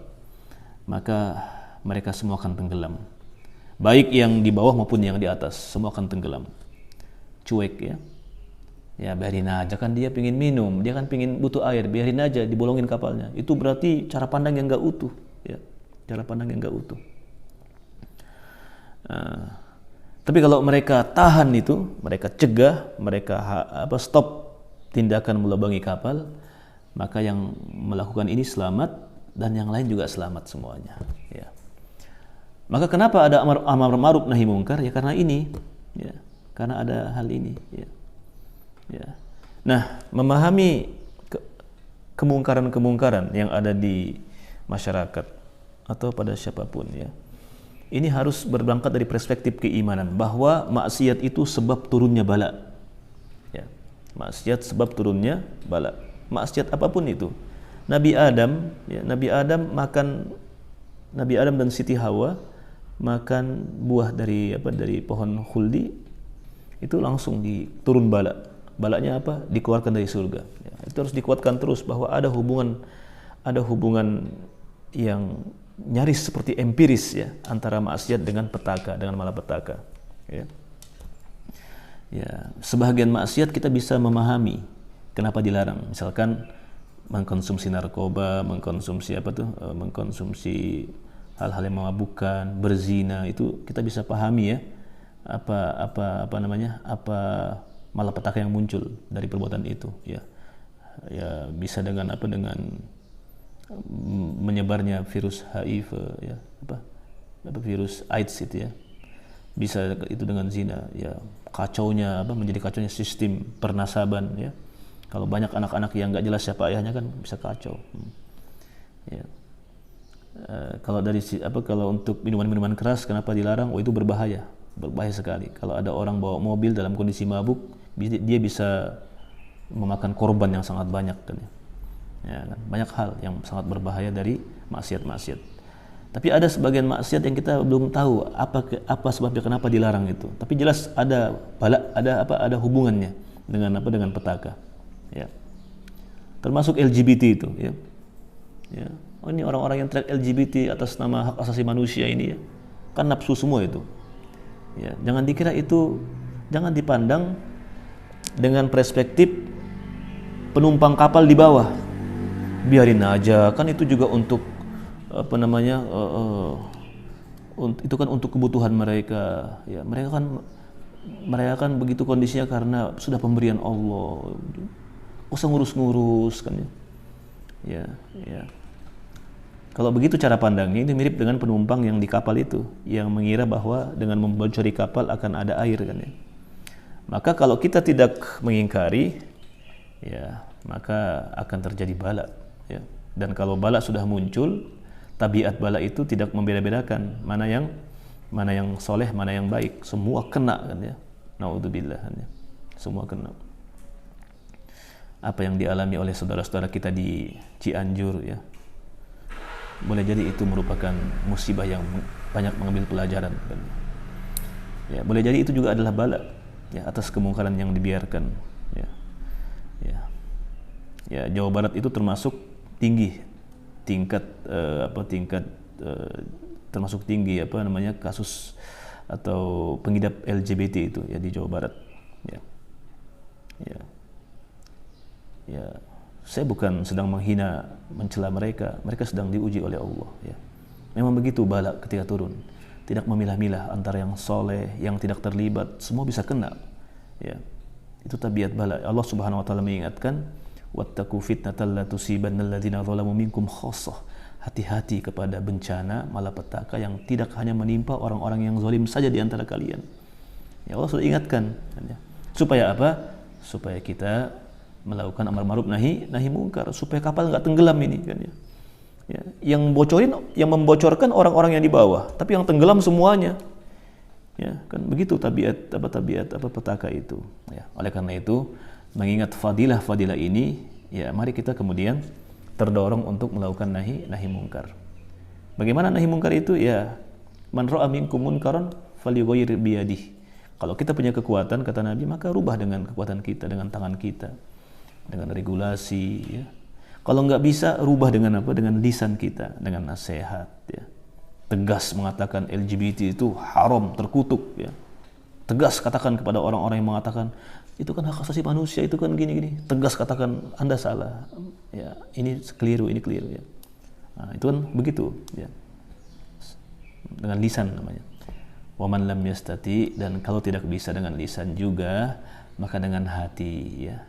maka mereka semua akan tenggelam. Baik yang di bawah maupun yang di atas, semua akan tenggelam. Cuek, ya. Ya, biarin aja, kan dia pingin minum, dia kan pingin butuh air, biarin aja dibolongin kapalnya. Itu berarti cara pandang yang enggak utuh, ya. Cara pandang yang enggak utuh. Tapi kalau mereka tahan itu, mereka cegah, mereka stop tindakan melubangi kapal, maka yang melakukan ini selamat dan yang lain juga selamat semuanya, ya. Maka kenapa ada amar ma'ruf nahi mungkar? Ya karena ini, ya. Karena ada hal ini, ya. Ya. Nah, memahami kemungkaran-kemungkaran yang ada di masyarakat atau pada siapapun, ya. Ini harus berangkat dari perspektif keimanan bahwa maksiat itu sebab turunnya bala. Ya. Maksiat sebab turunnya bala. Maksiat apapun itu. Nabi Adam dan Siti Hawa makan buah dari pohon khuldi, itu langsung diturun bala. Balanya apa? Dikeluarkan dari surga. Ya, itu harus dikuatkan terus bahwa ada hubungan yang nyaris seperti empiris, ya, antara maksiat dengan malapetaka, ya. Ya, sebahagian maksiat kita bisa memahami kenapa dilarang. Misalkan mengkonsumsi narkoba, mengkonsumsi hal-hal yang memabukkan, berzina, itu kita bisa pahami, ya, apa malapetaka yang muncul dari perbuatan itu, ya. ya bisa dengan apa, dengan menyebarnya virus HIV, ya apa virus AIDS itu ya, bisa itu dengan zina, ya kacaunya apa, menjadi kacaunya sistem pernasaban ya. Kalau banyak anak-anak yang nggak jelas siapa ayahnya kan bisa kacau. Ya. Kalau dari apa, kalau untuk minuman-minuman keras kenapa dilarang? Oh, itu berbahaya sekali. Kalau ada orang bawa mobil dalam kondisi mabuk, dia bisa memakan korban yang sangat banyak kan ya. Ya kan? Banyak hal yang sangat berbahaya dari maksiat-maksiat. Tapi ada sebagian maksiat yang kita belum tahu apa sebabnya kenapa dilarang itu. Tapi jelas ada hubungannya dengan apa, dengan petaka. Ya. Termasuk LGBT itu ya. Ya. Oh, ini orang-orang yang teriak LGBT atas nama hak asasi manusia ini ya. Kan nafsu semua itu. Ya, jangan dikira itu, jangan dipandang dengan perspektif penumpang kapal di bawah. Biarin aja, kan itu juga untuk apa namanya, itu kan untuk kebutuhan mereka. Ya, mereka kan begitu kondisinya karena sudah pemberian Allah. Usah ngurus-ngurus kan ya. Ya. Kalau begitu cara pandangnya, ini mirip dengan penumpang yang di kapal itu, yang mengira bahwa dengan membocori kapal akan ada air kan ya. Maka kalau kita tidak mengingkari, ya maka akan terjadi bala ya. Dan kalau bala sudah muncul, tabiat bala itu tidak membeda-bedakan mana yang soleh, mana yang baik, semua kena kan ya. Naudzubillah kan ya. Semua kena. Apa yang dialami oleh saudara-saudara kita di Cianjur ya, boleh jadi itu merupakan musibah yang banyak mengambil pelajaran kan. Ya, boleh jadi itu juga adalah bala ya, atas kemungkaran yang dibiarkan ya. Ya, Jawa Barat itu termasuk tinggi termasuk tinggi apa namanya, kasus atau pengidap LGBT itu ya di Jawa Barat ya. Saya bukan sedang menghina, mencela mereka sedang diuji oleh Allah ya. Memang begitu bala ketika turun, tidak memilah-milah antara yang soleh, yang tidak terlibat, semua bisa kena ya. Itu tabiat bala. Allah Subhanahu wa taala mengingatkan, wattaqu fitnatal la tusibannal ladzina zalamu minkum khassah. Hati-hati kepada bencana malapetaka yang tidak hanya menimpa orang-orang yang zalim saja di antara kalian. Ya, Allah sudah ingatkan ya. Supaya apa? Supaya kita melakukan amar ma'ruf nahi mungkar, supaya kapal nggak tenggelam ini kan ya. Ya, yang membocorkan orang-orang yang di bawah, tapi yang tenggelam semuanya. Ya, kan begitu tabiat petaka itu. Ya, oleh karena itu, mengingat fadilah ini, ya mari kita kemudian terdorong untuk melakukan nahi mungkar. Bagaimana nahi mungkar itu? Ya, man ra'a minkum munkaran falyughayyir biyadihi. Kalau kita punya kekuatan, kata Nabi, maka rubah dengan kekuatan kita, dengan tangan kita, dengan regulasi ya. Kalau nggak bisa, rubah dengan apa? Dengan lisan kita, dengan nasihat ya. Tegas mengatakan LGBT itu haram, terkutuk ya. Tegas katakan kepada orang-orang yang mengatakan itu kan hak asasi manusia, itu kan gini-gini. Tegas katakan Anda salah. Ya, ini keliru ya. Nah, itu kan begitu ya. Dengan lisan namanya. Wa man lam yastati, dan kalau tidak bisa dengan lisan juga, maka dengan hati ya.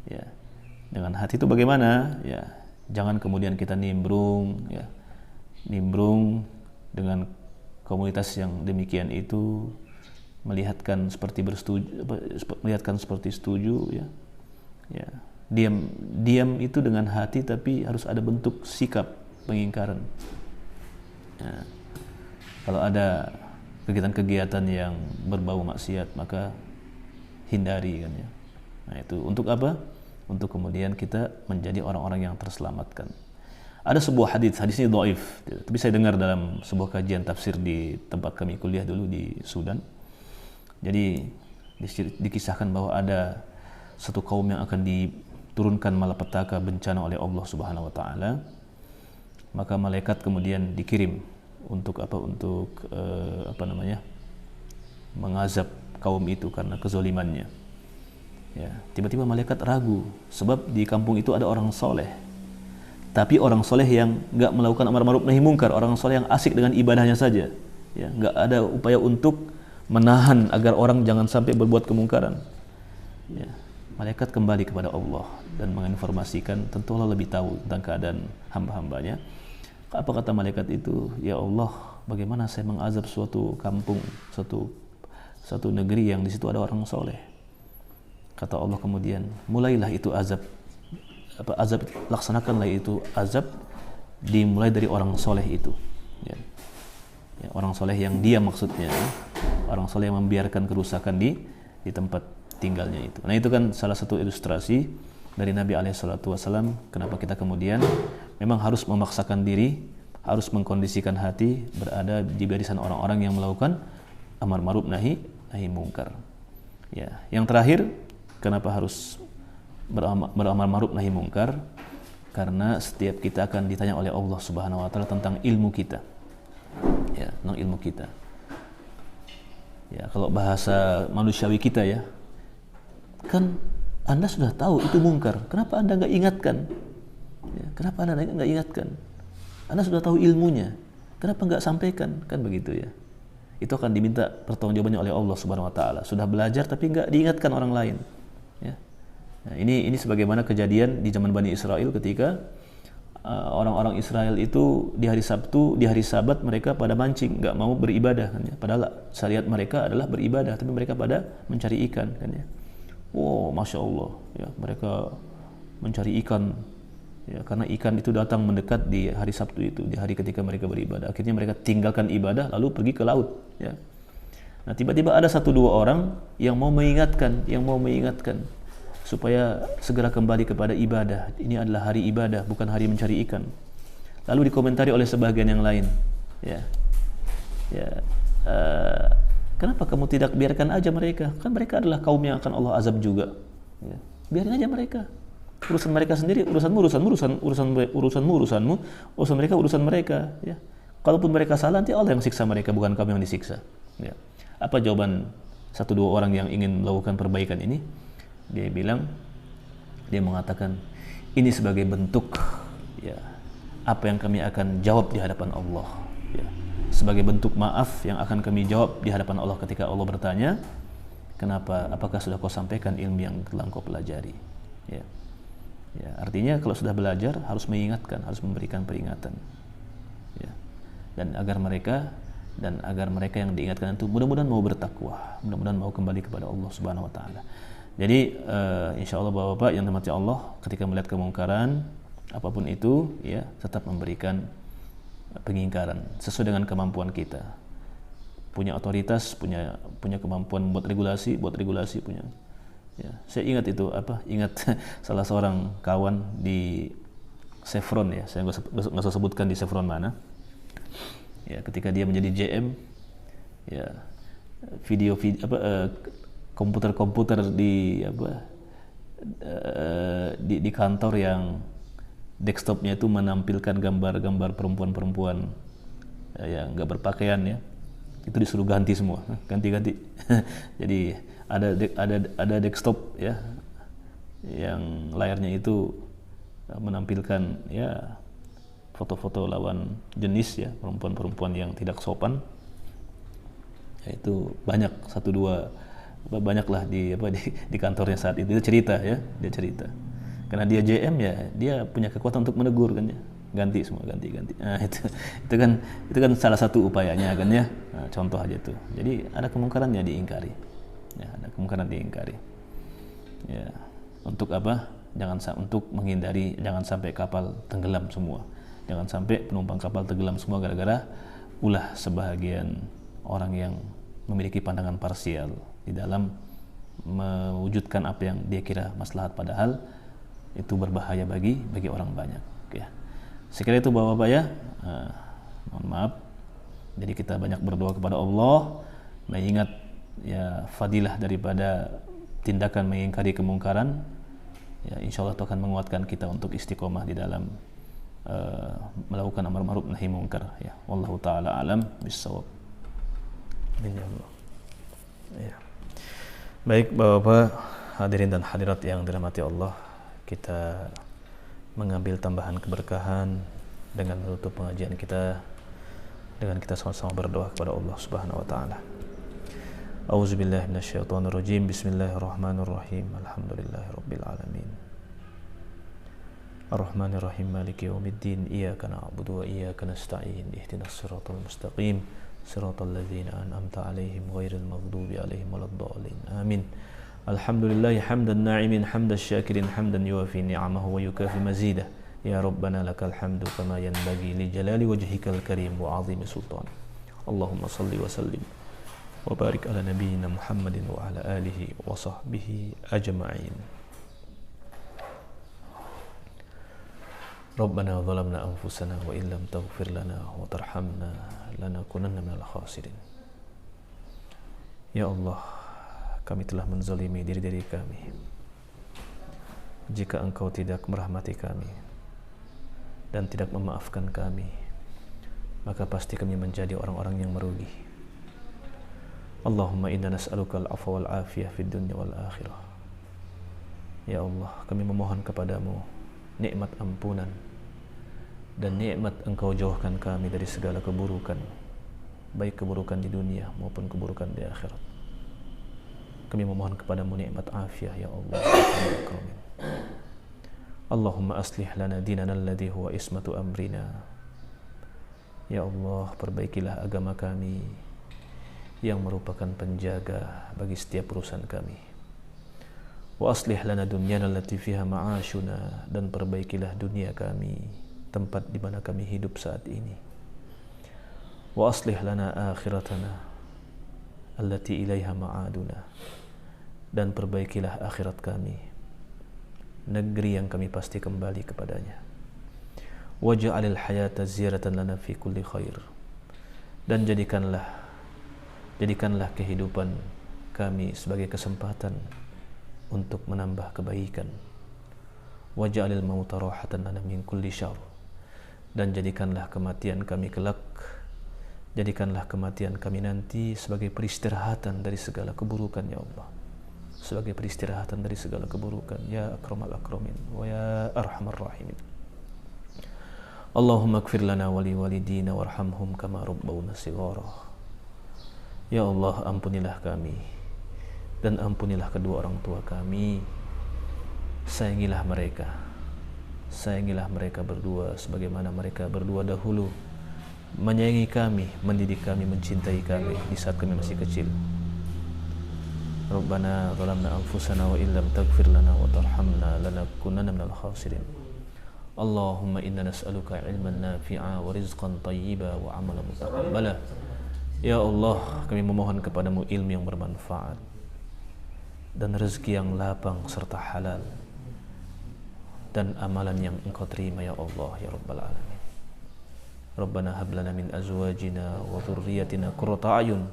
Ya, dengan hati itu bagaimana? Ya, jangan kemudian kita nimbrung dengan komunitas yang demikian itu, melihatkan seperti setuju ya. Ya, diam itu dengan hati, tapi harus ada bentuk sikap pengingkaran. Ya, kalau ada kegiatan-kegiatan yang berbau maksiat, maka hindari kan ya. Nah, itu untuk apa? Untuk kemudian kita menjadi orang-orang yang terselamatkan. Ada sebuah hadis ini dhaif, tapi saya dengar dalam sebuah kajian tafsir di tempat kami kuliah dulu di Sudan. Jadi dikisahkan bahwa ada satu kaum yang akan diturunkan malapetaka, bencana oleh Allah Subhanahu wa taala. Maka malaikat kemudian dikirim untuk apa? Untuk mengazab kaum itu karena kezalimannya. Ya, tiba-tiba malaikat ragu, sebab di kampung itu ada orang soleh, tapi orang soleh yang nggak melakukan amar ma'ruf nahi mungkar, orang soleh yang asik dengan ibadahnya saja, ya, nggak ada upaya untuk menahan agar orang jangan sampai berbuat kemungkaran. Ya, malaikat kembali kepada Allah dan menginformasikan, tentu Allah lebih tahu tentang keadaan hamba-hambanya. Apa kata malaikat itu? Ya Allah, bagaimana saya mengazab suatu kampung, satu negeri yang di situ ada orang soleh. Kata Allah kemudian, mulailah itu azab, laksanakanlah itu azab, dimulai dari orang soleh itu. Ya. Ya, orang soleh yang dia maksudnya, orang soleh yang membiarkan kerusakan di tempat tinggalnya itu. Nah, itu kan salah satu ilustrasi dari Nabi SAW. Kenapa kita kemudian memang harus memaksakan diri, harus mengkondisikan hati berada di barisan orang-orang yang melakukan amar ma'ruf nahi mungkar. Ya, yang terakhir, kenapa harus beramar ma'ruf nahi mungkar? Karena setiap kita akan ditanya oleh Allah Subhanahu wa taala tentang ilmu kita. Ya, tentang ilmu kita. Ya, kalau bahasa manusiawi kita ya, kan Anda sudah tahu itu mungkar, kenapa Anda nggak ingatkan? Ya, kenapa Anda nggak ingatkan? Anda sudah tahu ilmunya, kenapa nggak sampaikan? Kan begitu ya. Itu akan diminta pertanggungjawabannya oleh Allah Subhanahu Wa Taala. Sudah belajar tapi nggak diingatkan orang lain. Ya. Nah, ini sebagaimana kejadian di zaman Bani Israel ketika orang-orang Israel itu di hari Sabtu, di hari Sabat mereka pada mancing, nggak mau beribadah kan ya. Padahal syariat mereka adalah beribadah, tapi mereka pada mencari ikan kan ya. Wow, masya Allah ya, mereka mencari ikan ya, karena ikan itu datang mendekat di hari Sabtu itu, di hari ketika mereka beribadah. Akhirnya mereka tinggalkan ibadah lalu pergi ke laut ya. Nah, tiba-tiba ada 1-2 orang yang mau mengingatkan supaya segera kembali kepada ibadah. Ini adalah hari ibadah, bukan hari mencari ikan. Lalu dikomentari oleh sebagian yang lain, ya, kenapa kamu tidak biarkan aja mereka? Kan mereka adalah kaum yang akan Allah azab juga. Ya, biarin aja mereka. Urusan mereka sendiri, urusanmu, urusan mereka. Ya, kalaupun mereka salah, nanti Allah yang siksa mereka, bukan kamu yang disiksa. Ya. Apa jawaban 1-2 orang yang ingin melakukan perbaikan ini? Dia mengatakan, ini sebagai bentuk ya, apa yang kami akan jawab di hadapan Allah ya. Sebagai bentuk maaf yang akan kami jawab di hadapan Allah ketika Allah bertanya, apakah sudah kau sampaikan ilmu yang telah kau pelajari ya. Ya, artinya kalau sudah belajar harus mengingatkan, harus memberikan peringatan ya. Dan agar mereka yang diingatkan itu mudah-mudahan mau bertakwa, mudah-mudahan mau kembali kepada Allah Subhanahu wa taala. Jadi insya Allah Bapak-Bapak yang dirahmati Allah, ketika melihat kemungkaran apapun itu ya, tetap memberikan pengingkaran sesuai dengan kemampuan kita. Punya otoritas, punya kemampuan buat regulasi punya. Ya, saya ingat salah seorang kawan di Chevron ya, saya nggak usah sebutkan di Chevron mana. Ya, ketika dia menjadi JM ya, komputer di kantor yang desktopnya itu menampilkan gambar-gambar perempuan-perempuan yang nggak berpakaian ya, itu disuruh ganti semua, ganti. Jadi ada desktop ya yang layarnya itu menampilkan ya foto-foto lawan jenis ya, perempuan-perempuan yang tidak sopan. Ya, itu banyaklah di kantornya saat itu. Dia cerita karena dia JM ya, dia punya kekuatan untuk menegur kan ya, ganti. Nah, itu kan salah satu upayanya kan ya. Nah, contoh aja tuh. Jadi ada kemungkaran ya diingkari ya. Untuk apa? Untuk menghindari jangan sampai kapal tenggelam semua, jangan sampai penumpang kapal tenggelam semua gara-gara ulah sebahagian orang yang memiliki pandangan parsial di dalam mewujudkan apa yang dia kira maslahat, padahal itu berbahaya bagi orang banyak ya. Sekiranya itu Bapak-Bapak ya, mohon maaf. Jadi kita banyak berdoa kepada Allah, mengingat ya fadilah daripada tindakan mengingkari kemungkaran ya, insya Allah itu akan menguatkan kita untuk istiqomah di dalam melakukan amar ma'ruf nahi mungkar ya. Wallahu taala alam bissawab. Ya. Baik Bapak-Bapak, hadirin dan hadirat yang dirahmati Allah, kita mengambil tambahan keberkahan dengan menutup pengajian kita dengan kita sama-sama berdoa kepada Allah Subhanahu wa taala. A'udzubillahi minasyaitonirrajim. Bismillahirrahmanirrahim. Alhamdulillahirabbil alamin. Ar-Rahmanir-Rahim. Maliki yaumiddin. Iyyaka na'budu wa iyyaka nasta'in. Ihdinas siratal mustaqim. Siratal ladzina an'amta 'alaihim ghairil maghdubi 'alaihim waladdallin. Amin. Alhamdulillahi hamdan na'imin hamdash syakirin hamdan yuwafi ni'amahu wa yukafi mazidah. Ya Rabbana lakal hamdu kama yanbaghi li jalali wajhikal karim wa 'azimi sultan. Allahumma salli wa sallim wa barik ala nabiyyina Muhammadin wa ala alihi wa sahbihi ajma'in. Rabbana zalamna anfusana wa illam taghfir lana wa tarhamna lanakunanna minal khasirin. Ya Allah, kami telah menzalimi diri kami. Jika Engkau tidak merahmati kami dan tidak memaafkan kami, maka pasti kami menjadi orang-orang yang merugi. Allahumma inna nas'aluka al-'afwa wal 'afiyah fid dunya wal akhirah. Ya Allah, kami memohon kepadamu nikmat ampunan dan nikmat Engkau jauhkan kami dari segala keburukan, baik keburukan di dunia maupun keburukan di akhirat. Kami memohon kepadamu nikmat afiah ya Allah. Allahumma aslih lana dinana alladhi huwa ismatu amrina. Ya Allah, perbaikilah agama kami yang merupakan penjaga bagi setiap urusan kami. Wa aslih lana dunyana allati fiha ma'ashuna, dan perbaikilah dunia kami, tempat di mana kami hidup saat ini. Wa aslih lana akhiratana allati ilaiha ma'aduna, dan perbaikilah akhirat kami, negeri yang kami pasti kembali kepadanya. Waj'alil hayata ziyaratan lana fi kulli khair, dan jadikanlah kehidupan kami sebagai kesempatan untuk menambah kebaikan. Waj'alil mauta rahatan lana min kulli syarr, dan jadikanlah kematian kami kelak, jadikanlah kematian kami nanti sebagai peristirahatan dari segala keburukan ya Allah, sebagai peristirahatan dari segala keburukan ya akramal akramin wa ya arhamar rahimin. Allahumma ighfir lana wa li walidina warhamhum kama rabbawna shighara. Ya Allah, ampunilah kami dan ampunilah kedua orang tua kami. Sayangilah mereka berdua sebagaimana mereka berdua dahulu menyayangi kami, mendidik kami, mencintai kami di saat kami masih kecil. Rabbana zalamna anfusana wa illam taghfir lana wa tarhamna lanakunanna minal khasirin. Allahumma inna nas'aluka ilman nafi'a wa rizqan tayyiba wa amalan mutaqabbala. Ya Allah, kami memohon kepadamu ilmu yang bermanfaat dan rezeki yang lapang serta halal, dan amalan yang Engkau terima ya Allah ya Rabbal alamin. Rabbana hab lana min azwajina wa dhurriyyatina qurrata a'yun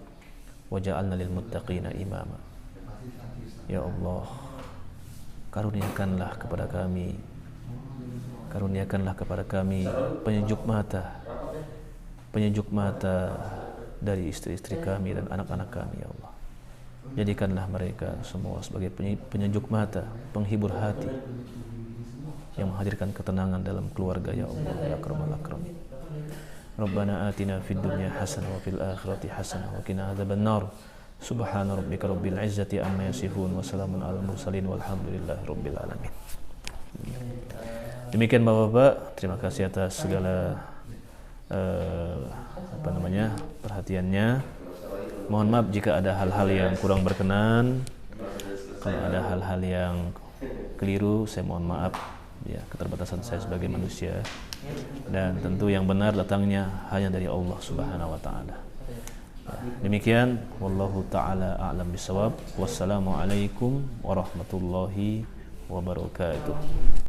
waj'alna lil muttaqina imama. Ya Allah, karuniakanlah kepada kami penyejuk mata dari istri-istri kami dan anak-anak kami ya Allah. Jadikanlah mereka semua sebagai penyejuk mata, penghibur hati, yang menghadirkan ketenangan dalam keluarga ya Allah ya akramal akramin. Rabbana atina fid dunya hasanah wa fil akhirati hasanah wa qina adzabannar. Subhana rabbika rabbil izzati amma yasifun wa salamun alal mursalin walhamdulillahi rabbil alamin. Demikian Bapak-bapak, terima kasih atas segala perhatiannya. Mohon maaf jika ada hal-hal yang kurang berkenan, kalau ada hal-hal yang keliru saya mohon maaf ya, keterbatasan saya sebagai manusia, dan tentu yang benar datangnya hanya dari Allah Subhanahu wa taala. Demikian wallahu taala a'lam bisawab. Wassalamualaikum warahmatullahi wabarakatuh.